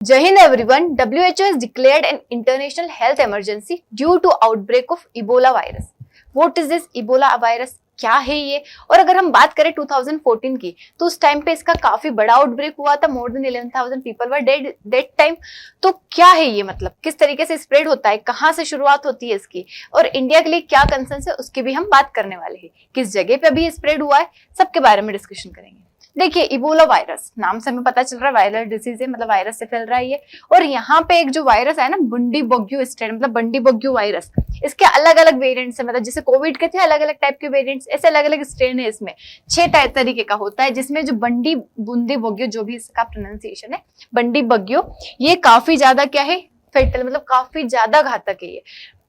Jai Hind everyone. WHO has declared an international health emergency due to outbreak of Ebola virus. What is this Ebola virus? क्या है ये? और अगर हम बात करें 2014 की, तो उस टाइम पे इसका काफी बड़ा आउटब्रेक हुआ था. More than 11,000 people were dead that time. तो क्या है ये, मतलब किस तरीके से स्प्रेड होता है, कहाँ से शुरुआत होती है इसकी, और इंडिया के लिए क्या कंसर्न है उसकी भी हम बात करने वाले हैं. किस जगह पे अभी स्प्रेड हुआ है, सबके बारे में डिस्कशन करेंगे. देखिए, इबोला वायरस नाम से हमें पता चल रहा है वायरल डिसीज है, मतलब वायरस से फैल रहा है ये. और यहाँ पे एक जो वायरस है ना, बुंडीबुग्यू स्ट्रेन, मतलब बंडीबुग्यू वायरस, इसके अलग अलग वेरिएंट्स है. मतलब जैसे कोविड के थे अलग अलग टाइप के वेरिएंट्स, ऐसे अलग अलग स्ट्रेन है. इसमें 6 तरीके का होता है, जिसमें जो बुंदीबुग्यू, जो भी इसका प्रोनाउंसिएशन है, बंडीबुग्यू, ये काफी ज्यादा क्या है, फेटल, मतलब काफी ज्यादा घातक है ये.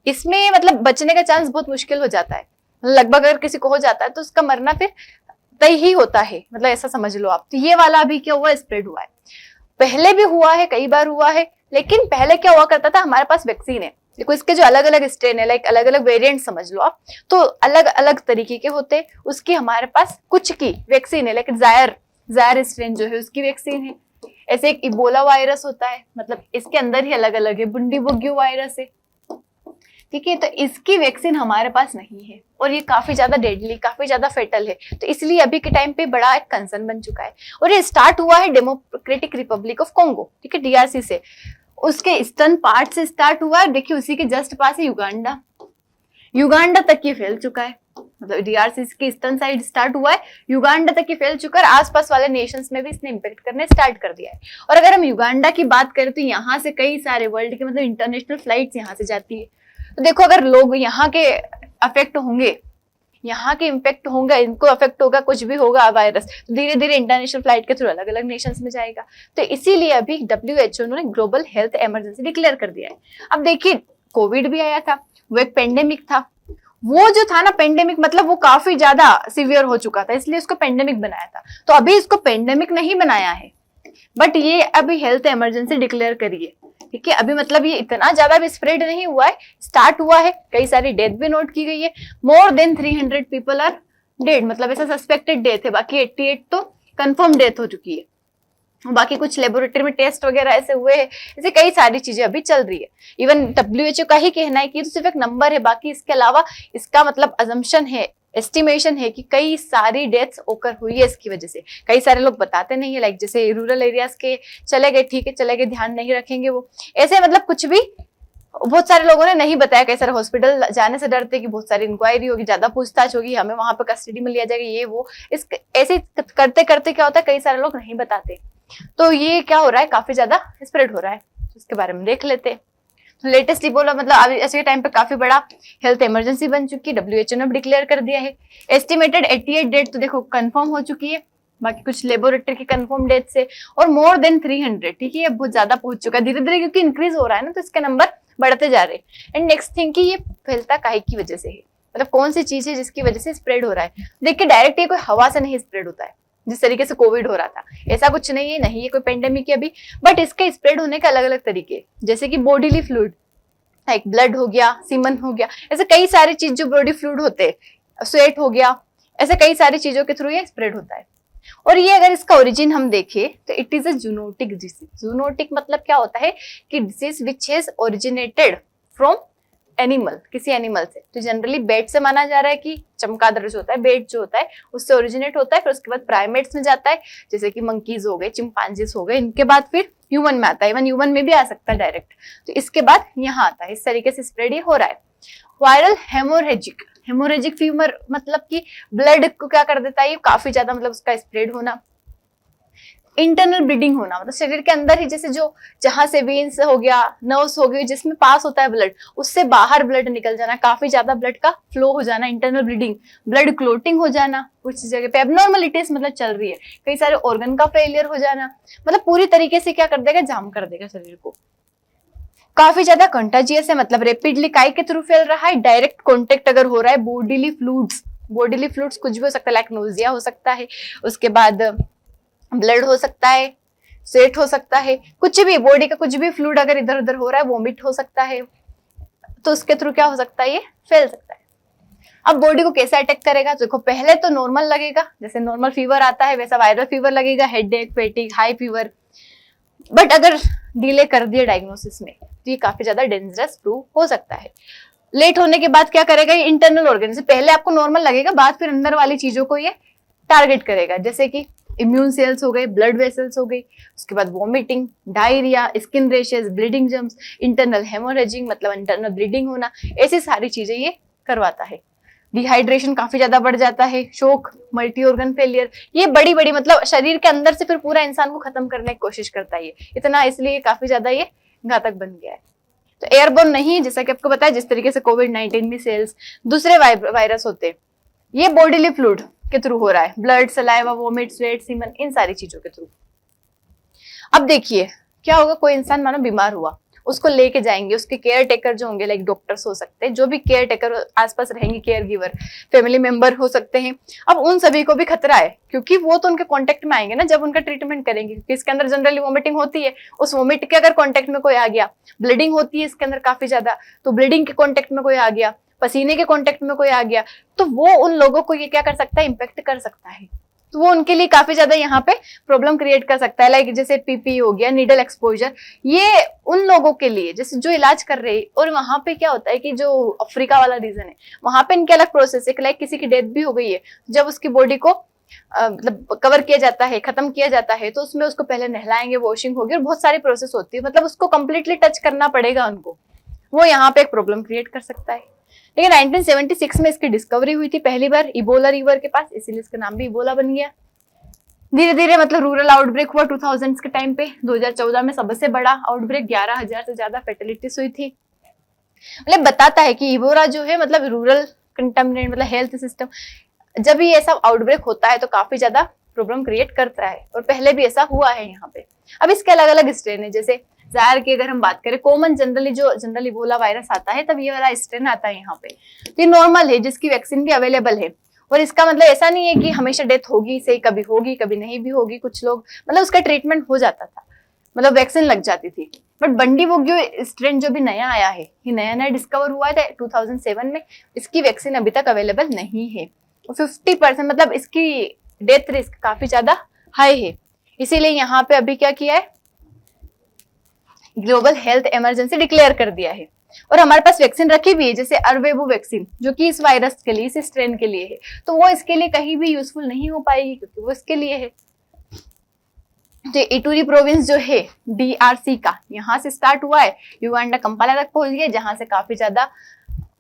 इसमें मतलब बचने का चांस बहुत मुश्किल हो जाता है. लगभग अगर किसी को हो जाता है तो उसका मरना फिर तय ही होता है, मतलब ऐसा समझ लो आप. तो ये वाला अभी क्या हुआ, स्प्रेड हुआ है. पहले भी हुआ है, कई बार हुआ है, लेकिन पहले क्या हुआ करता था, हमारे पास वैक्सीन है. देखो, इसके जो अलग अलग स्ट्रेन है, लाइक अलग अलग वेरिएंट समझ लो आप, तो अलग अलग तरीके के होते. उसकी हमारे पास कुछ की वैक्सीन है, लेकिन जायर स्ट्रेन जो है उसकी वैक्सीन है. ऐसे एक इबोला वायरस होता है, मतलब इसके अंदर ही अलग अलग है. बुंडीबुग्यू वायरस है, ठीक है. तो इसकी वैक्सीन हमारे पास नहीं है, और ये काफी ज्यादा डेडली, काफी ज्यादा फेटल है. तो इसलिए अभी के टाइम पे बड़ा एक कंसर्न बन चुका है. और ये स्टार्ट हुआ है डेमोक्रेटिक रिपब्लिक ऑफ कॉन्गो, ठीक है, डीआरसी से. उसके ईस्टर्न पार्ट से स्टार्ट हुआ है. देखिए, उसी के जस्ट पास है युगांडा तक ये फैल चुका है. मतलब डीआरसी के ईस्टर्न साइड स्टार्ट हुआ है, युगांडा तक ये फैल चुका है. आसपास वाले नेशंस में भी इसने इम्पेक्ट करने स्टार्ट कर दिया है. और अगर हम युगांडा की बात करें तो यहाँ से कई सारे वर्ल्ड के, मतलब इंटरनेशनल फ्लाइट्स यहाँ से जाती है. तो देखो, अगर लोग यहाँ के अफेक्ट होंगे, यहाँ के इम्पेक्ट होगा, इनको अफेक्ट होगा, कुछ भी होगा वायरस, तो धीरे धीरे इंटरनेशनल फ्लाइट के थ्रू अलग अलग नेशंस में जाएगा. तो इसीलिए अभी WHO ने ग्लोबल हेल्थ इमरजेंसी डिक्लेयर कर दिया है. अब देखिए, कोविड भी आया था, वो एक पेंडेमिक था. वो जो था ना पेंडेमिक, मतलब वो काफी ज्यादा सीवियर हो चुका था, इसलिए उसको पेंडेमिक बनाया था. तो अभी इसको पेंडेमिक नहीं बनाया है, बट ये अभी हेल्थ इमरजेंसी डिक्लेयर करी है, ठीक है. अभी मतलब ये इतना ज्यादा भी स्प्रेड नहीं हुआ है, स्टार्ट हुआ है. कई सारी डेथ भी नोट की गई है. More than 300 people are dead, मतलब ऐसा सस्पेक्टेड डेथ है. बाकी 88 तो कंफर्म डेथ हो चुकी है. बाकी कुछ लेबोरेटरी में टेस्ट वगैरह ऐसे हुए हैं. ऐसे कई सारी चीजें अभी चल रही है. इवन WHO का ही कहना है कि ये तो सिर्फ एक नंबर है, बाकी इसके अलावा इसका मतलब अजम्पशन है, एस्टिमेशन है कि कई सारी डेथ्स ओकर हुई है इसकी वजह से. कई सारे लोग बताते नहीं है, लाइक जैसे रूरल एरियाज के चले गए, ठीक है, चले गए, ध्यान नहीं रखेंगे वो, ऐसे मतलब कुछ भी. बहुत सारे लोगों ने नहीं बताया. कई सारे हॉस्पिटल जाने से डरते कि बहुत सारी इंक्वायरी होगी, ज्यादा पूछताछ होगी, हमें वहां पे कस्टडी में लिया जाएगा, ये वो. इस ऐसे करते करते क्या होता है, कई सारे लोग नहीं बताते. तो ये क्या हो रहा है, काफी ज्यादा स्प्रेड हो रहा है. इसके बारे में देख लेते हैं. लेटेस्ट इबोला मतलब अभी ऐसे के टाइम पे काफी बड़ा हेल्थ इमरजेंसी बन चुकी है. WHO ने डिक्लेयर कर दिया है. एस्टिमेटेड 88 डेट तो देखो कंफर्म हो चुकी है, बाकी कुछ लेबोरेटरी की कंफर्म डेट से, और मोर देन 300, ठीक है, बहुत ज्यादा पहुंच चुका है. धीरे धीरे क्योंकि इंक्रीज हो रहा है ना, तो इसके नंबर बढ़ते जा रहे हैं. एंड नेक्स्ट थिंग कि ये फैलता काहे की वजह से है, मतलब कौन सी चीज है जिसकी वजह से स्प्रेड हो रहा है. देखिए, डायरेक्ट ये कोई हवा से नहीं स्प्रेड होता है जिस तरीके से कोविड हो रहा था. ऐसा कुछ नहीं है, नहीं है कोई पेंडेमिक है अभी, बट इसके स्प्रेड होने के अलग अलग तरीके, जैसे कि बॉडीली फ्लूइड, लाइक ब्लड हो गया, सीमन हो गया, ऐसे कई सारी चीज जो बॉडी फ्लूइड होते हैं, स्वेट हो गया, ऐसे कई सारी चीजों के थ्रू ये स्प्रेड होता है. और ये अगर इसका ओरिजिन हम देखें तो it is a zoonotic disease. Zoonotic मतलब क्या होता है कि disease which has originated from animal, किसी एनिमल से. तो जनरली बेट से माना जा रहा है कि चमगादड़ जो होता है, बेट जो होता है, उससे ओरिजिनेट होता है. फिर उसके बाद प्राइमेट्स में जाता है, जैसे कि मंकीज हो गए, चिंपांजीज हो गए. इनके बाद फिर ह्यूमन में आता है, इवन ह्यूमन में भी आ सकता है डायरेक्ट. तो इसके बाद यहाँ आता है. इस तरीके से स्प्रेड ये हो रहा है. वायरल हेमोरेजिक फीवर, मतलब कि ब्लड को क्या कर देता है ये, काफी ज्यादा, मतलब उसका स्प्रेड होना. इंटरनल ब्लीडिंग होना, मतलब शरीर के अंदर ही, जैसे जो जहां से वेन्स हो गया, नर्व्स हो गई, जिसमें पास होता है ब्लड, उससे बाहर ब्लड निकल जाना, काफी ज्यादा ब्लड का फ्लो हो जाना, इंटरनल ब्लीडिंग, ब्लड क्लोटिंग हो जाना, कुछ जगह पे एबनॉर्मलिटीज मतलब चल रही है, कई सारे ऑर्गन का फेलियर हो जाना, मतलब पूरी तरीके से क्या कर देगा, जाम कर देगा शरीर को. काफी ज्यादा कंटाजियस है, मतलब रेपिडली काय के थ्रू फैल रहा है. डायरेक्ट कॉन्टेक्ट अगर हो रहा है, बॉडीली फ्लूइड्स कुछ भी हो सकता है, लाइक नोजिया हो सकता है, उसके बाद ब्लड हो सकता है, स्वेट हो सकता है, कुछ भी बॉडी का कुछ भी फ्लूइड अगर इधर उधर हो रहा है, वोमिट हो सकता है, तो उसके थ्रू क्या हो सकता है, ये फैल सकता है. अब बॉडी को कैसे अटैक करेगा, देखो पहले तो नॉर्मल लगेगा, जैसे नॉर्मल फीवर आता है वैसा वायरल फीवर लगेगा, headache, fatigue, high fever. But अगर डिले कर दिया डायग्नोसिस में तो ये काफी ज्यादा डेंजरस प्रूव हो सकता है। लेट होने के बाद क्या करेगा, ये इंटरनल ऑर्गन से पहले आपको नॉर्मल लगेगा, बाद फिर अंदर वाली चीजों को ये टारगेट करेगा, जैसे कि इम्यून सेल्स हो गए, ब्लड वेसल्स हो गई, उसके बाद vomiting, diarrhoea, skin rashes, bleeding gums, internal haemorrhaging मतलब इंटरनल ब्लीडिंग होना, ऐसी सारी चीजें ये करवाता है। डिहाइड्रेशन काफी ज्यादा बढ़ जाता है, शोक, मल्टी ऑर्गन फेलियर, ये बड़ी बड़ी मतलब शरीर के अंदर से फिर पूरा इंसान को खत्म करने की कोशिश करता है ये इतना, इसलिए काफी ज्यादा ये घातक बन गया है। तो एयरबोर्न नहीं है, जैसा कि आपको पता है, जिस तरीके से कोविड-19 में सेल्स दूसरे वायरस होते हैं, ये बॉडीली फ्लूइड के थ्रू हो रहा है, blood, saliva, vomit, sweat, semen, इन सारी चीजों के थ्रू। अब देखिए क्या होगा, कोई इंसान मानो बीमार हुआ, उसको लेके जाएंगे, उसके केयर टेकर जो होंगे, लाइक डॉक्टर्स हो सकते हैं, जो भी केयर टेकर आसपास रहेंगे, केयर गिवर, फैमिली मेंबर हो सकते हैं। अब उन सभी को भी खतरा है, क्योंकि वो तो उनके कांटेक्ट में आएंगे ना जब उनका ट्रीटमेंट करेंगे, क्योंकि इसके अंदर जनरली वोमिटिंग होती है, उस वोमिट के अगर कांटेक्ट में कोई आ गया, ब्लीडिंग होती है इसके अंदर काफी ज्यादा, तो ब्लीडिंग के कांटेक्ट में कोई आ गया, पसीने के कांटेक्ट में कोई आ गया, तो वो उन लोगों को ये क्या कर सकता है, इंपेक्ट कर सकता है। तो वो उनके लिए काफी ज्यादा यहाँ पे प्रॉब्लम क्रिएट कर सकता है, लाइक जैसे पीपी हो गया, नीडल एक्सपोजर, ये उन लोगों के लिए जैसे जो इलाज कर रहे हैं। और वहां पे क्या होता है कि जो अफ्रीका वाला रीजन है, वहां पे इनके अलग प्रोसेस है, लाइक किसी की डेथ भी हो गई है, जब उसकी बॉडी को मतलब कवर किया जाता है, खत्म किया जाता है, तो उसमें उसको पहले नहलाएंगे, वॉशिंग होगी, और बहुत सारी प्रोसेस होती है, मतलब उसको कंप्लीटली टच करना पड़ेगा उनको, वो यहाँ पे एक प्रॉब्लम क्रिएट कर सकता है। लेकिन 1976 में इसकी डिस्कवरी हुई थी पहली बार इबोला रिवर के पास, इसीलिए इसका नाम भी इबोला बन गया। धीरे धीरे मतलब रूरल आउटब्रेक हुआ 2000 के टाइम पे। 2014 में सबसे बड़ा आउटब्रेक, 11,000 से ज्यादा फैटेलिटीज हुई थी। मतलब बताता है कि इबोला जो है मतलब रूरल कंटामिनेट मतलब हेल्थ सिस्टम, जब भी ऐसा आउटब्रेक होता है तो काफी ज्यादा प्रॉब्लम क्रिएट करता है, और पहले भी ऐसा हुआ है यहाँ पे। अब इसके अलग अलग स्ट्रेन है, जैसे जायर की अगर हम बात करें, कॉमन जनरल इबोला वायरस आता है तब ये वाला स्ट्रेन आता है यहाँ पे, तो ये नॉर्मल है, जिसकी वैक्सीन भी अवेलेबल है। और इसका मतलब ऐसा नहीं है कि हमेशा डेथ होगी से, कभी होगी कभी नहीं भी होगी, कुछ लोग मतलब उसका ट्रीटमेंट हो जाता था, मतलब वैक्सीन लग जाती थी। बट बंडीबुग्यो स्ट्रेन जो भी नया आया है, ये नया नया डिस्कवर हुआ था 2007 में, इसकी वैक्सीन अभी तक अवेलेबल नहीं है। 50% मतलब इसकी डेथ रिस्क काफी ज्यादा हाई है, इसीलिए यहाँ पे अभी क्या किया है, ग्लोबल हेल्थ इमरजेंसी डिक्लेयर कर दिया है। और हमारे पास वैक्सीन रखी भी है, जैसे अर्वेबो वैक्सीन, जो कि इस वायरस के लिए, इस स्ट्रेन के लिए है, तो वो इसके लिए कहीं भी यूजफुल नहीं हो पाएगी, क्योंकि वो इसके लिए है। तो इटूरी प्रोविंस जो है DRC का, यहाँ से स्टार्ट हुआ है, युगांडा कंपाला तक पहुंच गया, जहां से काफी ज्यादा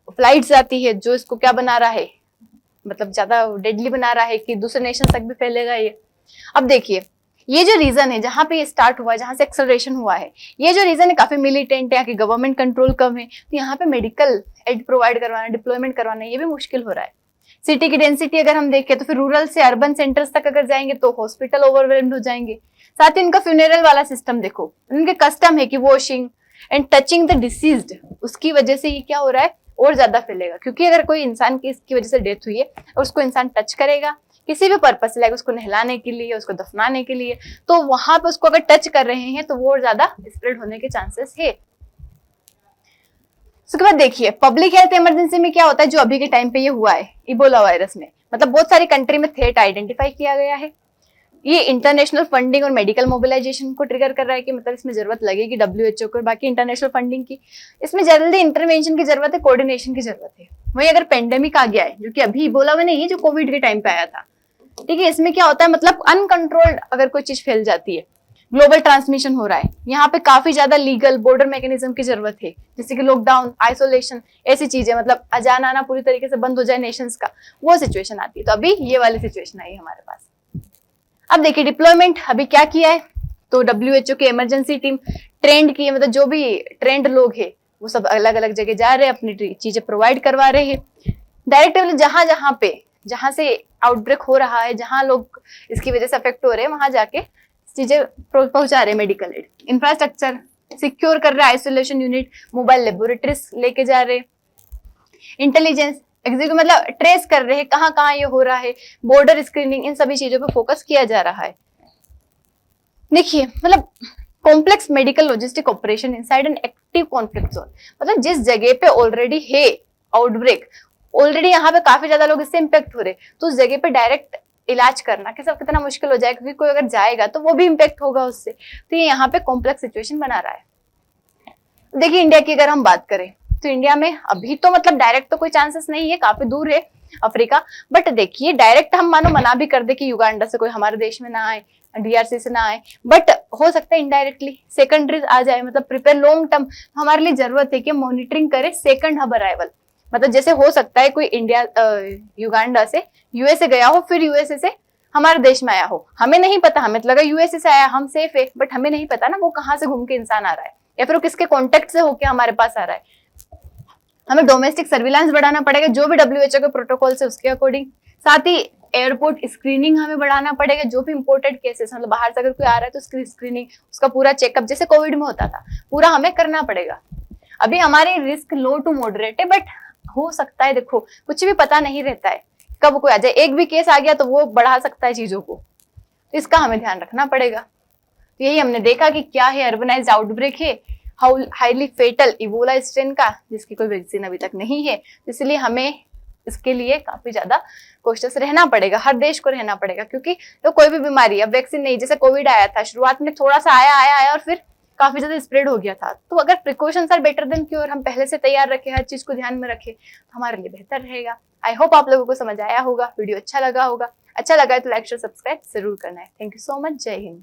फ्लाइट्स आती है, जो इसको क्या बना रहा है, मतलब ज्यादा डेडली बना रहा है कि दूसरे नेशन तक भी फैलेगा ये। अब देखिए ये जो रीजन है जहां पे ये स्टार्ट हुआ है, जहां से एक्सेलरेशन हुआ है, ये जो रीजन है काफी मिलिटेंट है, यहाँ की गवर्नमेंट कंट्रोल कम है, तो यहाँ पे मेडिकल एड प्रोवाइड करवाना, डिप्लॉयमेंट करवाना, ये भी मुश्किल हो रहा है। सिटी की डेंसिटी अगर हम देखें तो फिर रूरल से अर्बन सेंटर्स तक अगर जाएंगे तो हॉस्पिटल ओवरवेल्म्ड हो जाएंगे। साथ ही उनका फ्यूनरल वाला सिस्टम देखो, उनके कस्टम है कि washing and touching the deceased, उसकी वजह से ये क्या हो रहा है, और ज्यादा फैलेगा, क्योंकि अगर कोई इंसान की इसकी वजह से डेथ हुई है और उसको इंसान टच करेगा किसी भी पर्पस से, लाइक उसको नहलाने के लिए, उसको दफनाने के लिए, तो वहां पे उसको अगर टच कर रहे हैं तो वो और ज्यादा स्प्रेड होने के चांसेस है। उसके बाद देखिए पब्लिक हेल्थ इमरजेंसी में क्या होता है, जो अभी के टाइम पे ये हुआ है इबोला वायरस में, मतलब बहुत सारी कंट्री में थ्रेट आइडेंटिफाई किया गया है। ये इंटरनेशनल फंडिंग और मेडिकल मोबिलाइजेशन को ट्रिगर कर रहा है, कि मतलब इसमें जरूरत लगेगी WHO को और बाकी इंटरनेशनल फंडिंग की। इसमें जल्दी इंटरवेंशन की जरूरत है, कोऑर्डिनेशन की जरूरत है। वहीं अगर पेंडेमिक आ गया है, जो कि अभी इबोला में नहीं है, जो कोविड के टाइम पे आया था, ठीक है, इसमें क्या होता है, मतलब अनकंट्रोल्ड अगर कोई चीज फैल जाती है, ग्लोबल ट्रांसमिशन हो रहा है, यहाँ पे काफी ज्यादा लीगल बॉर्डर मैकेनिज्म की जरूरत है, जैसे कि लॉकडाउन, आइसोलेशन, ऐसी चीजें, मतलब आजान आना पूरी तरीके से बंद हो जाए नेशंस का, वो सिचुएशन आती है। तो अभी ये वाली सिचुएशन आई है हमारे पास। अब देखिए डिप्लॉयमेंट अभी क्या किया है, तो WHO की इमरजेंसी टीम ट्रेंड की है, मतलब जो भी ट्रेंड लोग हैं वो सब अलग अलग जगह जा रहे हैं, अपनी चीजें प्रोवाइड करवा रहे हैं डायरेक्टली, जहां से आउटब्रेक हो रहा है, जहां लोग इसकी वजह से अफेक्ट हो रहे हैं, वहां जाके चीजें पहुंचा रहे हैं। मेडिकल एड, इंफ्रास्ट्रक्चर सिक्योर कर रहे हैं, आइसोलेशन यूनिट, मोबाइल लेबोरेटरीज लेके जा रहे हैं, इंटेलिजेंस एग्जीक्यूटिव मतलब ट्रेस कर रहे हैं कहाँ कहाँ ये हो रहा है, बॉर्डर स्क्रीनिंग, इन सभी चीजों पे फोकस किया जा रहा है। देखिए मतलब complex medical logistic operation inside an active conflict zone, मतलब जिस जगह पे ऑलरेडी है आउटब्रेक, ऑलरेडी यहाँ पे काफी ज्यादा लोग इससे इम्पैक्ट हो रहे, तो उस जगह पे डायरेक्ट इलाज करना कैसा कितना मुश्किल हो जाएगा, क्योंकि कोई अगर जाएगा तो वो भी इम्पेक्ट होगा उससे। तो ये यहाँ पे कॉम्प्लेक्स सिचुएशन बना रहा है। देखिए इंडिया की अगर हम बात करें तो इंडिया में अभी तो मतलब डायरेक्ट तो कोई चांसेस नहीं है, काफी दूर है अफ्रीका। बट देखिए डायरेक्ट हम मानो मना भी कर दे कि युगांडा से कोई हमारे देश में ना आए, डीआरसी से ना आए, बट हो सकता है इनडायरेक्टली सेकेंडरी आ जाए। मतलब प्रिपेयर लॉन्ग टर्म हमारे लिए जरूरत है कि मॉनिटरिंग करे सेकंड हब अराइवल। मतलब जैसे हो सकता है कोई इंडिया युगांडा से यूएसए गया हो, फिर यूएसए से हमारे देश में आया हो, हमें नहीं पता, हमें तो लगा यूएसए से आया हम सेफ है, बट हमें नहीं पता ना वो कहाँ से घूम के इंसान आ रहा है या फिर वो किसके कॉन्टेक्ट से होके हमारे पास आ रहा है। हमें डोमेस्टिक सर्विलांस बढ़ाना पड़ेगा जो भी डब्ल्यूएचओ के प्रोटोकॉल से उसके अकॉर्डिंग। साथ ही एयरपोर्ट स्क्रीनिंग हमें बढ़ाना पड़ेगा, जो भी इंपोर्टेड केसेस मतलब बाहर से अगर कोई आ रहा है तो उसकी स्क्रीनिंग, उसका पूरा चेकअप जैसे कोविड में होता था पूरा हमें करना पड़ेगा। अभी हमारी रिस्क लो टू मॉडरेट है, बट हो सकता है, देखो कुछ भी पता नहीं रहता है, कब कोई आ जाए, एक भी केस आ गया तो वो बढ़ा सकता है चीजों को, तो इसका हमें ध्यान रखना पड़ेगा। तो यही हमने देखा कि क्या है, अर्बनाइज्ड आउटब्रेक है, हाईली फेटल इबोला स्ट्रेन का, जिसकी कोई वैक्सीन अभी तक नहीं है, इसलिए हमें इसके लिए काफी ज्यादा कॉशियस रहना पड़ेगा, हर देश को रहना पड़ेगा। क्योंकि तो कोई भी बीमारी अब वैक्सीन नहीं, जैसे कोविड आया था शुरुआत में थोड़ा सा आया और फिर काफी ज्यादा स्प्रेड हो गया था। तो अगर precautions are better than cure, हम पहले से तैयार रखें, हर चीज को ध्यान में रखें, तो हमारे लिए बेहतर रहेगा। आई होप आप लोगों को समझ आया होगा, वीडियो अच्छा लगा होगा। अच्छा लगा है तो लाइक शेयर सब्सक्राइब जरूर करना है। Thank you so much. जय हिंद।